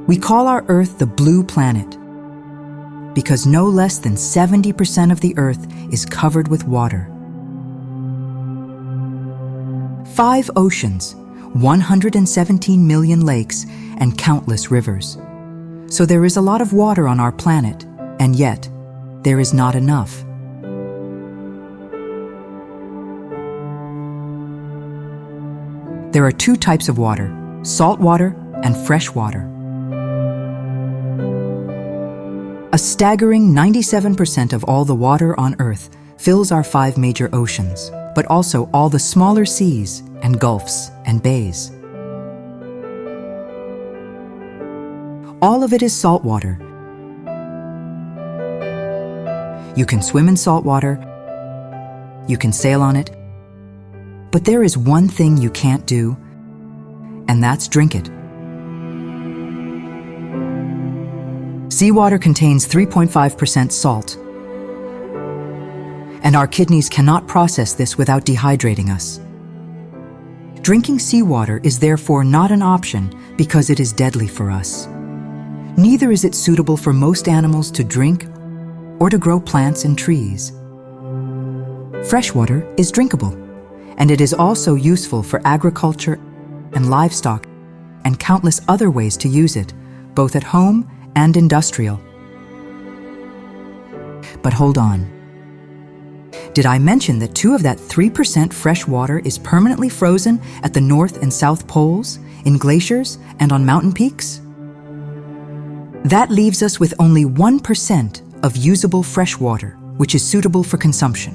We call our Earth the blue planet because no less than 70% of the Earth is covered with water. 5 oceans, 117 million lakes, and countless rivers. So there is a lot of water on our planet, and yet there is not enough. There are 2 types of water, salt water and fresh water. A staggering 97% of all the water on Earth fills our 5 major oceans, but also all the smaller seas and gulfs and bays. All of it is salt water. You can swim in salt water, you can sail on it, but there is one thing you can't do, and that's drink it. Seawater contains 3.5% salt, and our kidneys cannot process this without dehydrating us. Drinking seawater is therefore not an option because it is deadly for us. Neither is it suitable for most animals to drink or to grow plants and trees. Freshwater is drinkable, and it is also useful for agriculture and livestock and countless other ways to use it, both at home and industrial. But hold on. Did I mention that 2 of that 3% fresh water is permanently frozen at the North and South Poles, in glaciers, and on mountain peaks? That leaves us with only 1% of usable fresh water, which is suitable for consumption.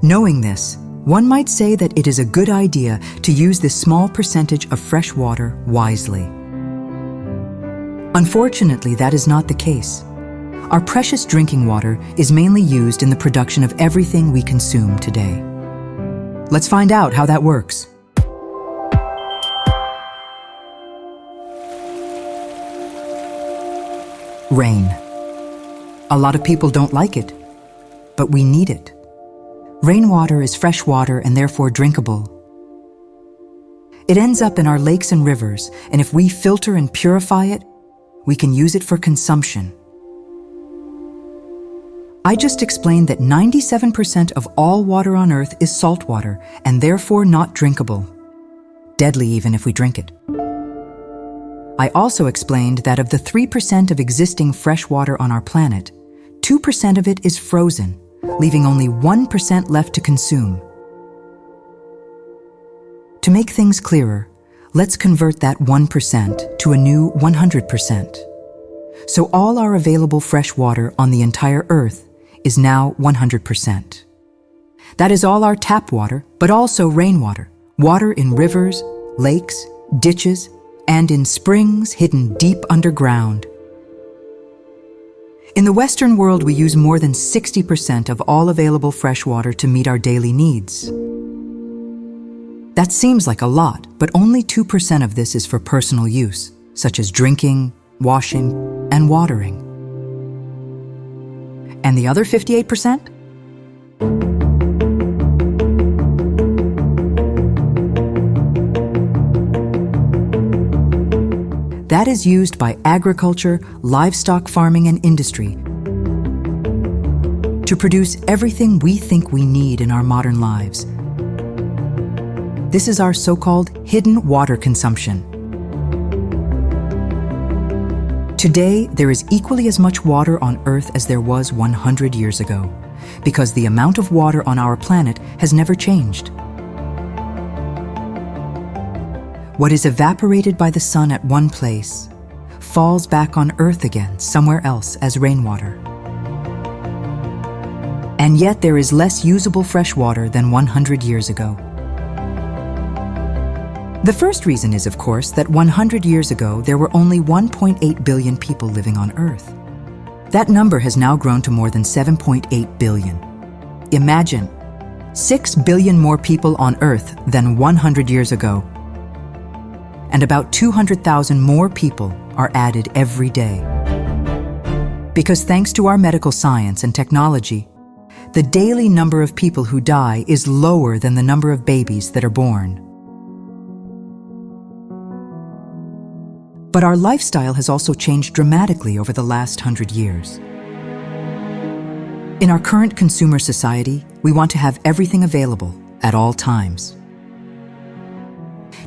Knowing this, one might say that it is a good idea to use this small percentage of fresh water wisely. Unfortunately, that is not the case. Our precious drinking water is mainly used in the production of everything we consume today. Let's find out how that works. Rain. A lot of people don't like it, but we need it. Rainwater is fresh water and therefore drinkable. It ends up in our lakes and rivers, and if we filter and purify it, we can use it for consumption. I just explained that 97% of all water on Earth is salt water and therefore not drinkable. Deadly even if we drink it. I also explained that of the 3% of existing fresh water on our planet, 2% of it is frozen, leaving only 1% left to consume. To make things clearer, let's convert that 1% to a new 100%. So all our available fresh water on the entire Earth is now 100%. That is all our tap water, but also rainwater, water in rivers, lakes, ditches, and in springs hidden deep underground. In the Western world, we use more than 60% of all available fresh water to meet our daily needs. That seems like a lot, but only 2% of this is for personal use, such as drinking, washing, and watering. And the other 58%? That is used by agriculture, livestock farming, and industry to produce everything we think we need in our modern lives. This is our so-called hidden water consumption. Today, there is equally as much water on Earth as there was 100 years ago, because the amount of water on our planet has never changed. What is evaporated by the sun at one place falls back on Earth again somewhere else as rainwater. And yet there is less usable fresh water than 100 years ago. The first reason is, of course, that 100 years ago there were only 1.8 billion people living on Earth. That number has now grown to more than 7.8 billion. Imagine, 6 billion more people on Earth than 100 years ago. And about 200,000 more people are added every day. Because thanks to our medical science and technology, the daily number of people who die is lower than the number of babies that are born. But our lifestyle has also changed dramatically over the last 100 years. In our current consumer society, we want to have everything available at all times.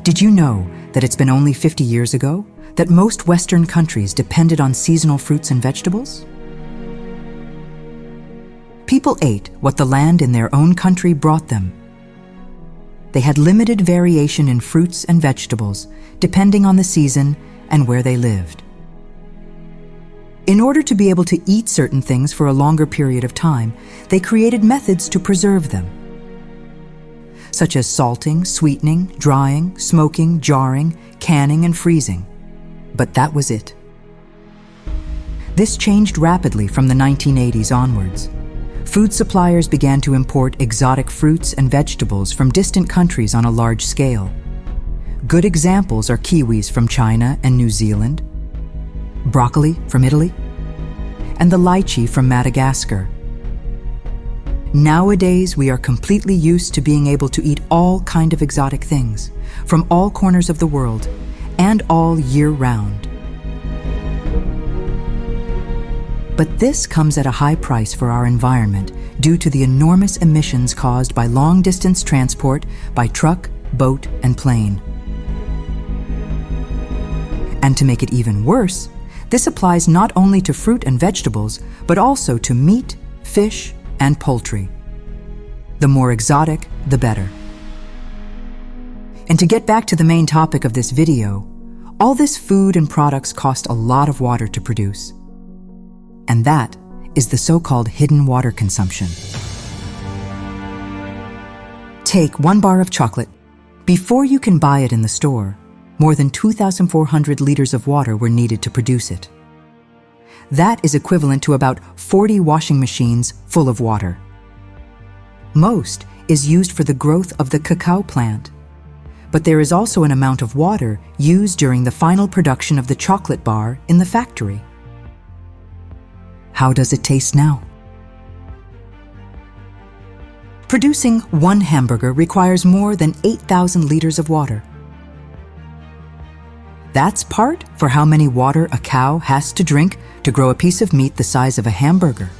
Did you know that it's been only 50 years ago that most Western countries depended on seasonal fruits and vegetables? People ate what the land in their own country brought them. They had limited variation in fruits and vegetables, depending on the season and where they lived. In order to be able to eat certain things for a longer period of time, they created methods to preserve them, such as salting, sweetening, drying, smoking, jarring, canning, and freezing. But that was it. This changed rapidly from the 1980s onwards. Food suppliers began to import exotic fruits and vegetables from distant countries on a large scale. Good examples are kiwis from China and New Zealand, broccoli from Italy, and the lychee from Madagascar. Nowadays, we are completely used to being able to eat all kinds of exotic things from all corners of the world and all year round. But this comes at a high price for our environment due to the enormous emissions caused by long-distance transport by truck, boat, and plane. And to make it even worse, this applies not only to fruit and vegetables, but also to meat, fish, and poultry. The more exotic, the better. And to get back to the main topic of this video, all this food and products cost a lot of water to produce. And that is the so-called hidden water consumption. Take 1 bar of chocolate. Before you can buy it in the store, more than 2,400 liters of water were needed to produce it. That is equivalent to about 40 washing machines full of water. Most is used for the growth of the cacao plant, but there is also an amount of water used during the final production of the chocolate bar in the factory. How does it taste now? Producing 1 hamburger requires more than 8,000 liters of water. That's part for how many water a cow has to drink to grow a piece of meat the size of a hamburger,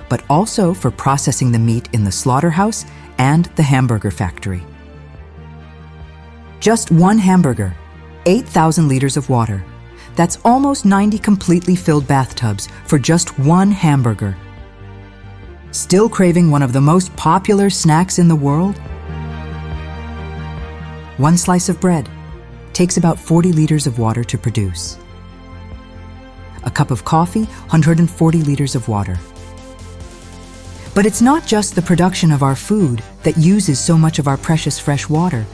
but also for processing the meat in the slaughterhouse and the hamburger factory. Just 1 hamburger, 8,000 liters of water. That's almost 90 completely filled bathtubs for just 1 hamburger. Still craving one of the most popular snacks in the world? 1 slice of bread takes about 40 liters of water to produce. A cup of coffee, 140 liters of water. But it's not just the production of our food that uses so much of our precious fresh water.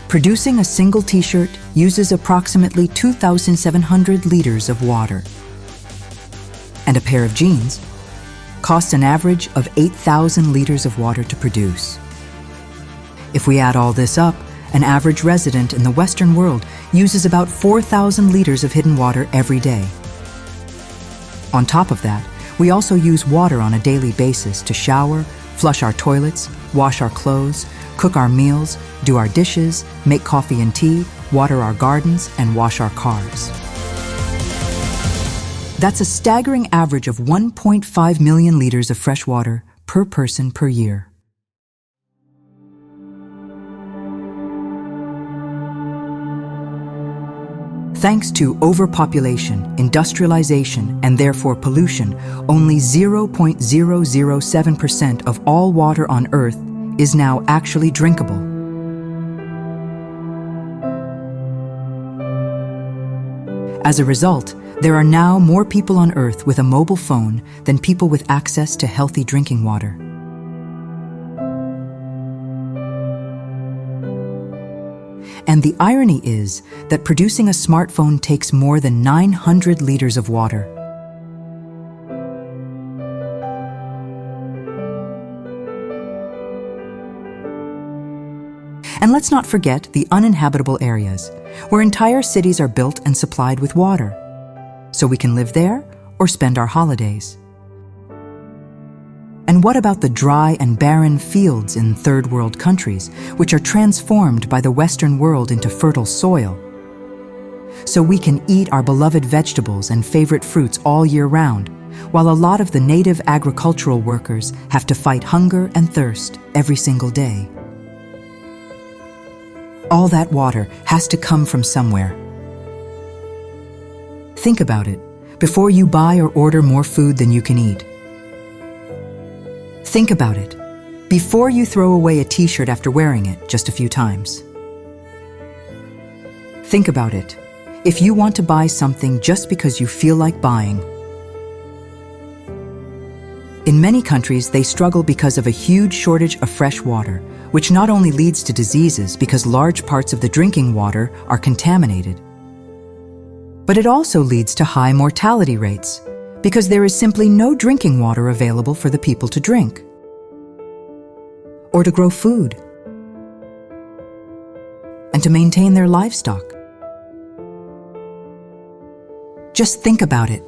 Producing a single t-shirt uses approximately 2,700 liters of water. And a pair of jeans costs an average of 8,000 liters of water to produce. If we add all this up, an average resident in the Western world uses about 4,000 liters of hidden water every day. On top of that, we also use water on a daily basis to shower, flush our toilets, wash our clothes, cook our meals, do our dishes, make coffee and tea, water our gardens, and wash our cars. That's a staggering average of 1.5 million liters of fresh water per person per year. Thanks to overpopulation, industrialization, and therefore pollution, only 0.007% of all water on Earth is now actually drinkable. As a result, there are now more people on Earth with a mobile phone than people with access to healthy drinking water. And the irony is that producing a smartphone takes more than 900 liters of water. And let's not forget the uninhabitable areas, where entire cities are built and supplied with water, so we can live there or spend our holidays. And what about the dry and barren fields in third world countries, which are transformed by the Western world into fertile soil? so we can eat our beloved vegetables and favorite fruits all year round, while a lot of the native agricultural workers have to fight hunger and thirst every single day. All that water has to come from somewhere. Think about it before you buy or order more food than you can eat. Think about it before you throw away a t-shirt after wearing it just a few times. Think about it if you want to buy something just because you feel like buying. In many countries, they struggle because of a huge shortage of fresh water, which not only leads to diseases because large parts of the drinking water are contaminated, but it also leads to high mortality rates because there is simply no drinking water available for the people to drink or to grow food and to maintain their livestock. Just think about it.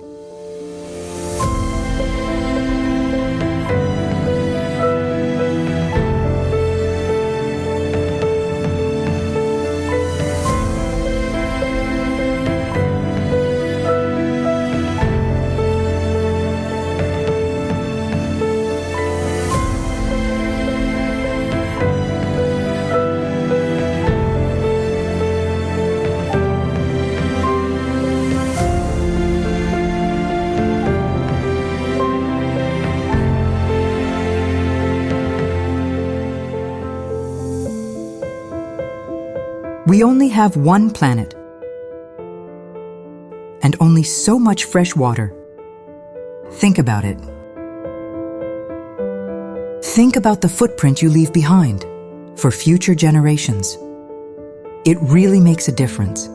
We only have one planet and only so much fresh water. Think about it. Think about the footprint you leave behind for future generations. It really makes a difference.